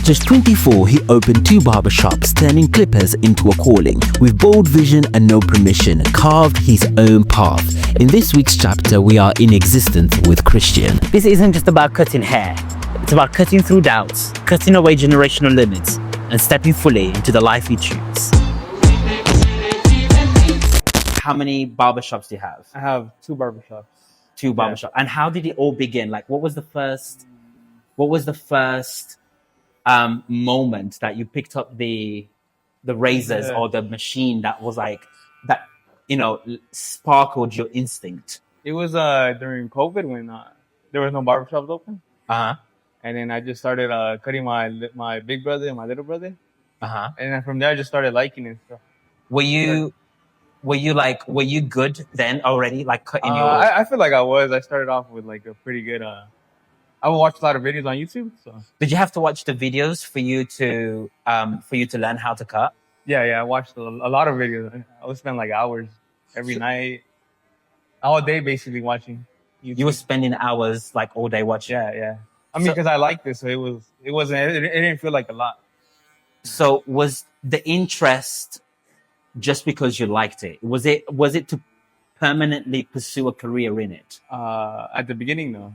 At just 24, he opened 2 barbershops, turning clippers into a calling. With bold vision and no permission, carved his own path. In this week's chapter, we are in existence with Christian. This isn't just about cutting hair. It's about cutting through doubts, cutting away generational limits, and stepping fully into the life you choose. How many barbershops do you have? I have 2 barbershops. 2 barbershops. And how did it all begin? Like, what was the first moment that you picked up the razors or the machine that was like that, sparkled your instinct? It was during COVID when there was no barbershops open. And then I just started cutting my big brother and my little brother. And then from there I just started liking it. So. Were you good then already, like cutting your? I feel like I was. I started off with like a pretty good. I would watch a lot of videos on YouTube. So did you have to watch the videos for you to learn how to cut? Yeah. I watched a lot of videos. I would spend like hours every night, all day basically watching YouTube. You were spending hours like all day watching. Yeah. I mean, because I liked it, so it didn't feel like a lot. So was the interest just because you liked it? Was it to permanently pursue a career in it? At the beginning, no.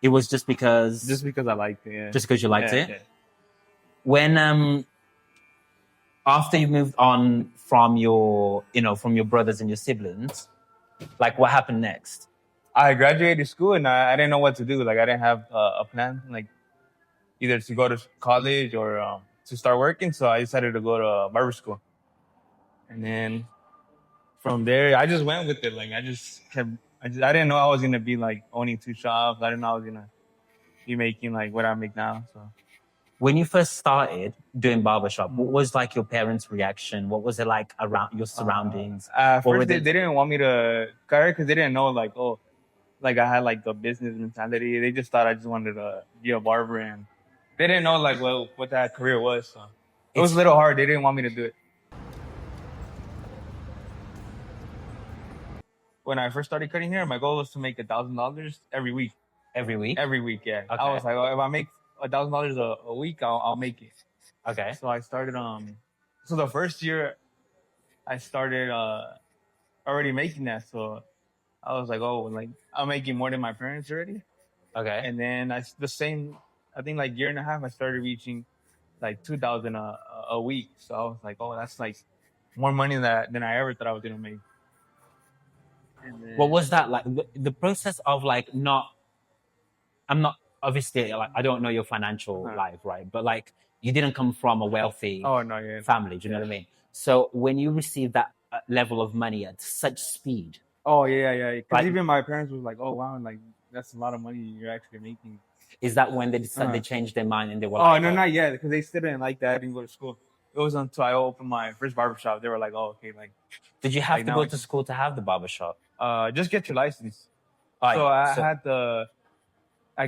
It was just because I liked it. Yeah. Just because you liked it. Yeah. When after you moved on from your brothers and your siblings, like what happened next? I graduated school and I didn't know what to do. Like I didn't have a plan, like either to go to college or to start working. So I decided to go to barber school. And then from there, I just went with it. Like I didn't know I was gonna be like owning 2 shops. I didn't know I was gonna be making like what I make now. So when you first started doing barbershop, what was like your parents' reaction? What was it like around your surroundings? First, they didn't want me to cut it because they didn't know like I had like the business mentality. They just thought I just wanted to be a barber, and they didn't know like what that career was. So it was a little hard. They didn't want me to do it. When I first started cutting hair, my goal was to make $1,000 every week. Every week? Every week, yeah. Okay. I was like, if I make $1,000 a week, I'll make it. Okay. So I started. So the first year, I started already making that. So I was like, oh, like I'm making more than my parents already. Okay. And then I think like year and a half, I started reaching like $2,000 a week. So I was like, oh, that's like more money than I ever thought I was gonna make. Then, what was that like? The process of like I'm not obviously like I don't know your financial life, right? But like you didn't come from a wealthy family. Do you know what I mean? So when you received that level of money at such speed. Oh yeah. Because even my parents was like, "Oh wow, like that's a lot of money you're actually making." Is that when they decided they changed their mind and they were like, "Oh no, not yet," because they still didn't like that. I didn't go to school. It was until I opened my first barbershop. They were like, "Oh, okay." Like, did you have to go to school to have the barbershop? Just get your license. I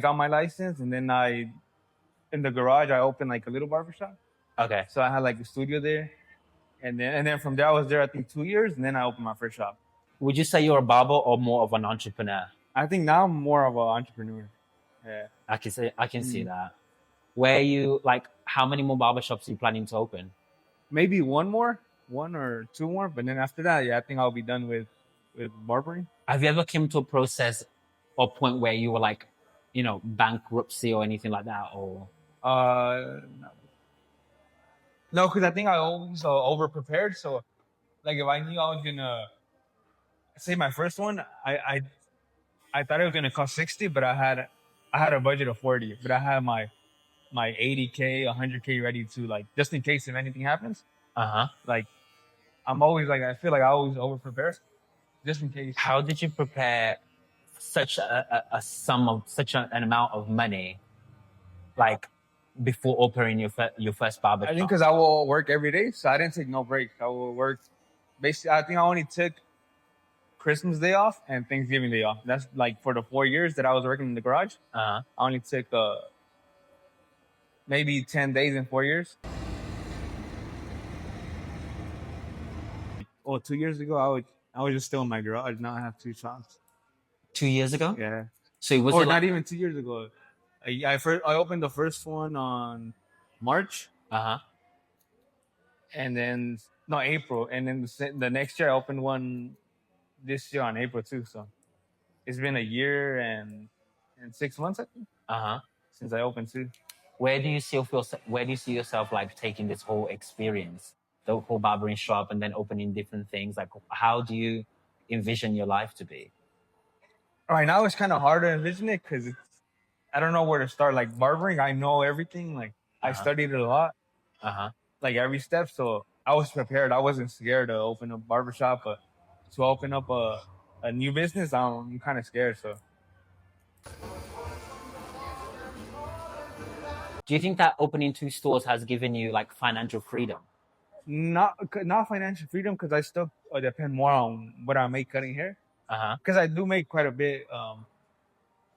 got my license, and then in the garage, I opened like a little barbershop. Okay. So I had like a studio there, and then from there I was there I think 2 years, and then I opened my first shop. Would you say you're a barber or more of an entrepreneur? I think now I'm more of an entrepreneur. Yeah. I can see that. Where you like how many more barbershops are you planning to open? Maybe 1 or 2 more, but then after that, I think I'll be done with barbering. Have you ever come to a process or point where you were like, bankruptcy or anything like that, or? No, because I think I always over prepared. So, like if I knew I was gonna say my first one, I thought it was gonna cost 60, but I had a budget of 40, but I had my 80K, 100K ready to like just in case if anything happens. Like I'm always like I feel like I always over prepare just in case. How did you prepare such a sum of such an amount of money, like before opening your first barbershop? I think because I will work every day, so I didn't take no break. I will work basically. I think I only took Christmas Day off and Thanksgiving Day off. That's like for the 4 years that I was working in the garage. I only took maybe 10 days in 4 years. 2 years ago, I was just still in my garage. Now I have 2 shops. 2 years ago? Yeah. So it was not even 2 years ago. I opened the first one on March, Uh-huh. and then no April, and then the next year I opened one this year on April too. So it's been a year and 6 months, I think, Uh-huh. since I opened too. Where do you see yourself like taking this whole experience, the whole barbering shop, and then opening different things? Like, how do you envision your life to be? Right now it's kind of hard to envision it because I don't know where to start. Like barbering, I know everything. Like I studied it a lot, Uh-huh. like every step. So I was prepared. I wasn't scared to open a barbershop, but to open up a new business, I'm kind of scared. So Do you think that opening 2 stores has given you like financial freedom? not financial freedom because I still depend more on what I make cutting hair. Uh-huh. Because I do make quite a bit.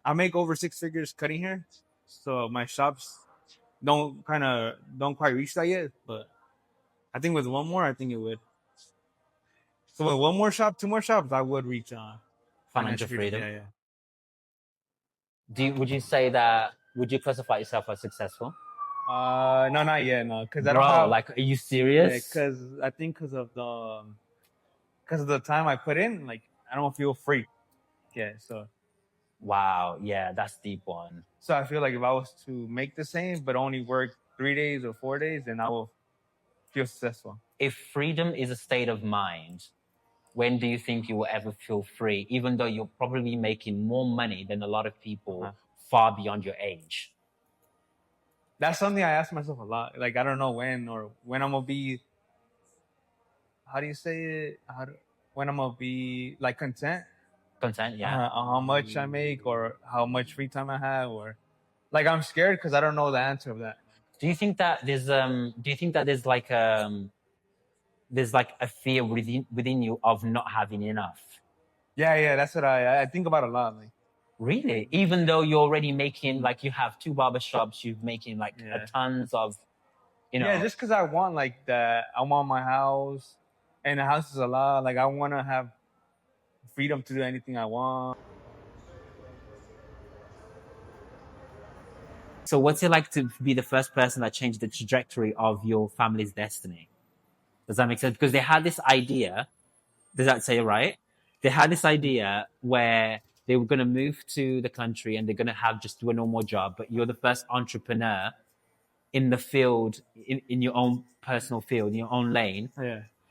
I make over 6 figures cutting hair, so my shops don't quite reach that yet. But I think with one more, I think it would. So with one more shop, 2 more shops, I would reach Financial freedom. Yeah, yeah. Would you classify yourself as successful? No, not yet. No, because I Bro, don't have. like, are you serious? Because I think because of the time I put in, like I don't feel free. Yeah, so Wow, yeah, that's deep one. so I feel like if I was to make the same but only work 3 days or 4 days, then I will feel successful. If freedom is a state of mind, when do you think you will ever feel free, even though you're probably making more money than a lot of people far beyond your age? That's something I ask myself a lot. Like I don't know when I'm gonna be. How do you say it? When I'm gonna be like content? Content, yeah. On how much I make or how much free time I have, or like I'm scared because I don't know the answer of that. Do you think that there's like a fear within you of not having enough? Yeah, that's what I think about a lot. Like Really? Even though you're already making, like, you have 2 barbershops, you're making like tons of, yeah, just because I want like that. I want my house, and the house is a lot. Like I want to have freedom to do anything I want. So what's it like to be the first person that changed the trajectory of your family's destiny? Does that make sense? Because they had this idea. Does that say it right? They had this idea where they were going to move to the country and they're going to have just do a normal job, but you're the first entrepreneur in the field, in your own personal field, in your own lane,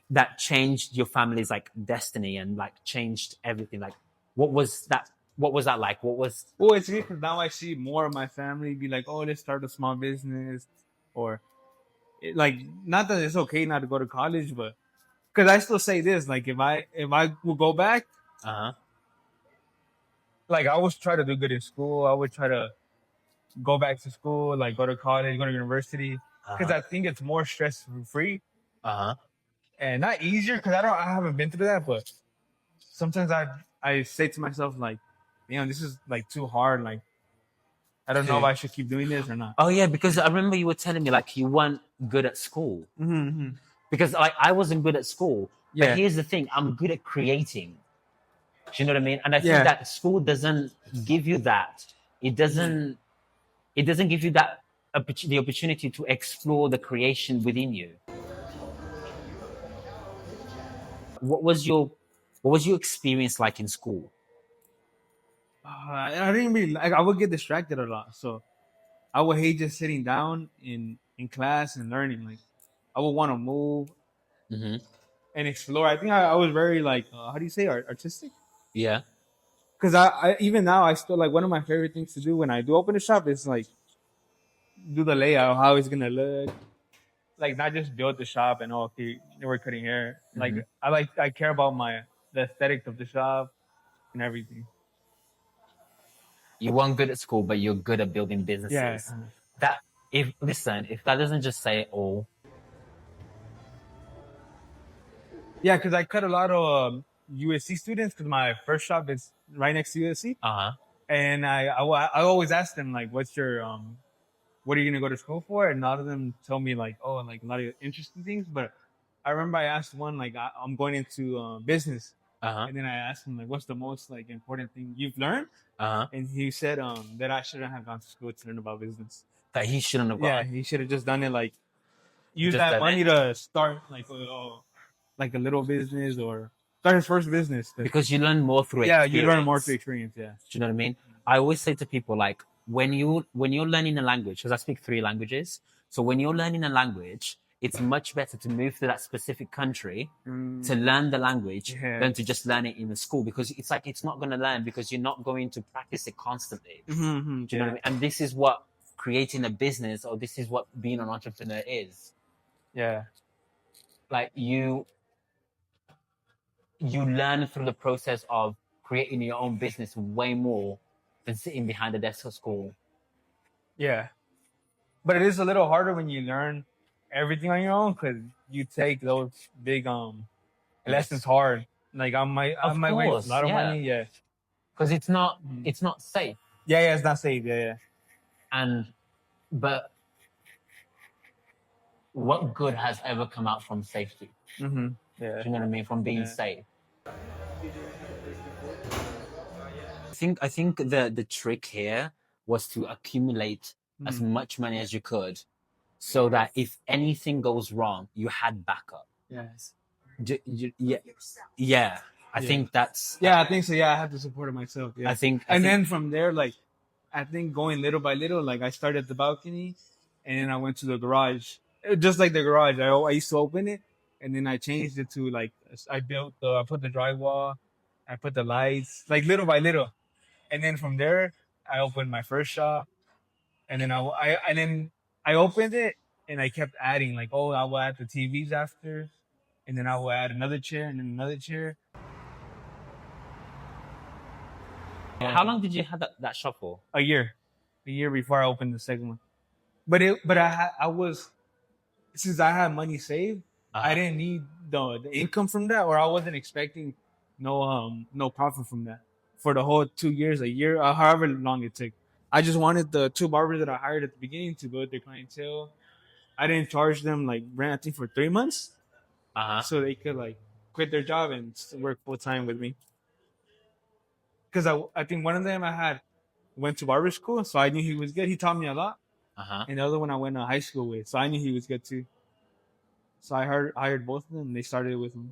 that changed your family's like destiny and like changed everything. Like, what was that like? Well, it's good because now I see more of my family be like, oh, let's start a small business, or like, not that it's okay not to go to college, but because I still say this, like if I would go back, like I would try to do good in school. I would try to go back to school, like go to college, go to university, because I think it's more stress free, and not easier because I haven't been through that, but sometimes I say to myself like, this is like too hard. Like I don't know if I should keep doing this or not. Oh yeah, because I remember you were telling me like you weren't good at school. Mm-hmm. Because like I wasn't good at school. But here's the thing, I'm good at creating. Do you know what I mean? And I think that school doesn't give you that. It doesn't give you that the opportunity to explore the creation within you. What was your experience like in school? I didn't really like. I would get distracted a lot, so I would hate just sitting down in class and learning. Like I would want to move and explore. I think I was very like, how do you say, artistic? Yeah. Because I even now I still like, one of my favorite things to do when I do open a shop is like do the layout, how it's gonna look. Like not just build the shop and okay, we're cutting hair. Like I care about the aesthetic of the shop and everything. You weren't good at school, but you're good at building businesses. Yeah. If that doesn't just say it all. Yeah, because I cut a lot of USC students because my first shop is right next to USC. And I always ask them like, what's your what are you gonna go to school for? And a lot of them tell me like, oh, like a lot of interesting things. But I remember I asked one like, I'm going into business. And then I asked him like, what's the most like important thing you've learned? And he said that I shouldn't have gone to school to learn about business. that he shouldn't have Yeah, got. he should have just done it like use Just that done money it. to start like a little business or start his first business. Because you learn more through Yeah, experience. you learn more through experience. Yeah. Do you know what I mean? I always say to people, like, when you're learning a language, because I speak 3 languages, so when you're learning a language, it's much better to move to that specific country to learn the language than to just learn it in the school, because it's like it's not going to learn because you're not going to practice it constantly. Do you know what I mean? And this is what creating a business, or this is what being an entrepreneur is. Yeah. Like you learn through the process of creating your own business way more than sitting behind a desk at school. Yeah. But it is a little harder when you learn everything on your own because you take those big lessons hard. Like I might waste a lot of money. Yeah. Because it's not safe. Yeah, it's not safe. Yeah. But what good has ever come out from safety? Yeah. Do you know what I mean? From being safe. I think the trick here was to accumulate as much money as you could, so that if anything goes wrong, you had backup. Yes. Yeah. I think that's. Yeah, I think so. Yeah, I had to support it myself. Yeah. I think. Then from there, like, I think going little by little, like I started at the balcony, and then I went to the garage. Just like the garage, I used to open it, and then I changed it to like I put the drywall, I put the lights, like little by little, and then from there I opened my first shop, and then I opened it and I kept adding like, oh, I will add the TVs after, and then I will add another chair and then another chair. How long did you have that shop for? A year before I opened the second one. But I was, since I had money saved, I didn't need the income from that, or I wasn't expecting no profit from that for the whole 2 years, a year, however long it took. I just wanted the 2 barbers that I hired at the beginning to build their clientele. I didn't charge them like rent, I think, for 3 months, so they could like quit their job and work full time with me. Because I think one of them went to barber school, so I knew he was good. He taught me a lot. And the other one I went to high school with, so I knew he was good too. So I hired both of them, and they started with me.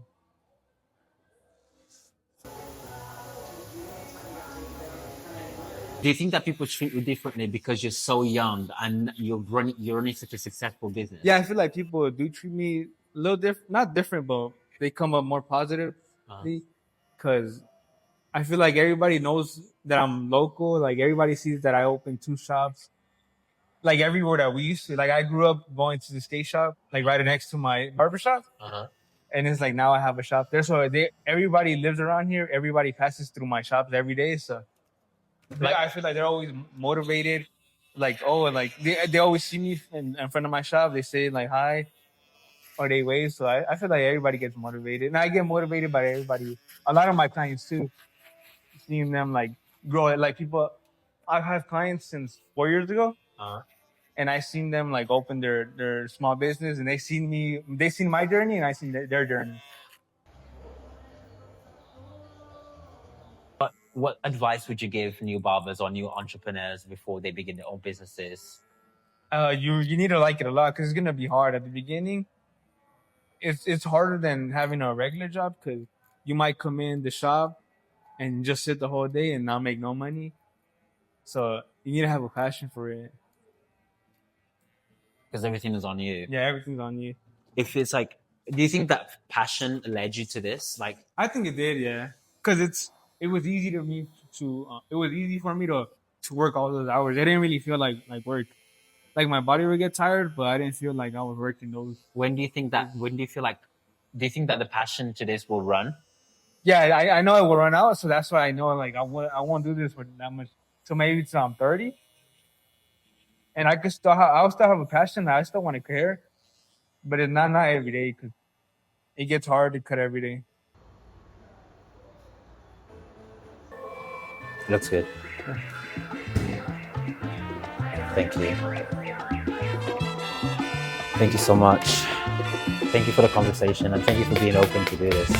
Do you think that people treat you differently because you're so young and you're running such a successful business? Yeah, I feel like people do treat me a little different, not different, but they come up more positively because I feel like everybody knows that I'm local. Like everybody sees that I opened 2 shops. Like everywhere that we used to, like I grew up going to the skate shop, like right next to my barbershop. And it's like now I have a shop there. So everybody lives around here. Everybody passes through my shops every day. So like, I feel like they're always motivated. Like, oh, like they always see me in front of my shop. They say like hi, or they wave. So I feel like everybody gets motivated. And I get motivated by everybody. A lot of my clients too. Seeing them like grow. Like people, I've had clients since 4 years ago. And I seen them like open their small business, and they seen my journey, and I seen their journey. What advice would you give new barbers or new entrepreneurs before they begin their own businesses? You need to like it a lot because it's gonna be hard at the beginning. It's harder than having a regular job because you might come in the shop and just sit the whole day and not make no money. So you need to have a passion for it. Because everything is on you. Yeah, everything's on you. If it's like, do you think that passion led you to this? Like, I think it did, yeah. Because it was easy for me to work all those hours. It didn't really feel like work. Like my body would get tired, but I didn't feel like I was working those. Do you think that the passion to this will run? Yeah, I know it will run out, so that's why I know like I won't do this for that much. So maybe till I'm 30. And I'll still have a passion. I still want to care, but it's not every day because it gets hard to cut every day. That's good. Thank you. Thank you so much. Thank you for the conversation, and thank you for being open to do this.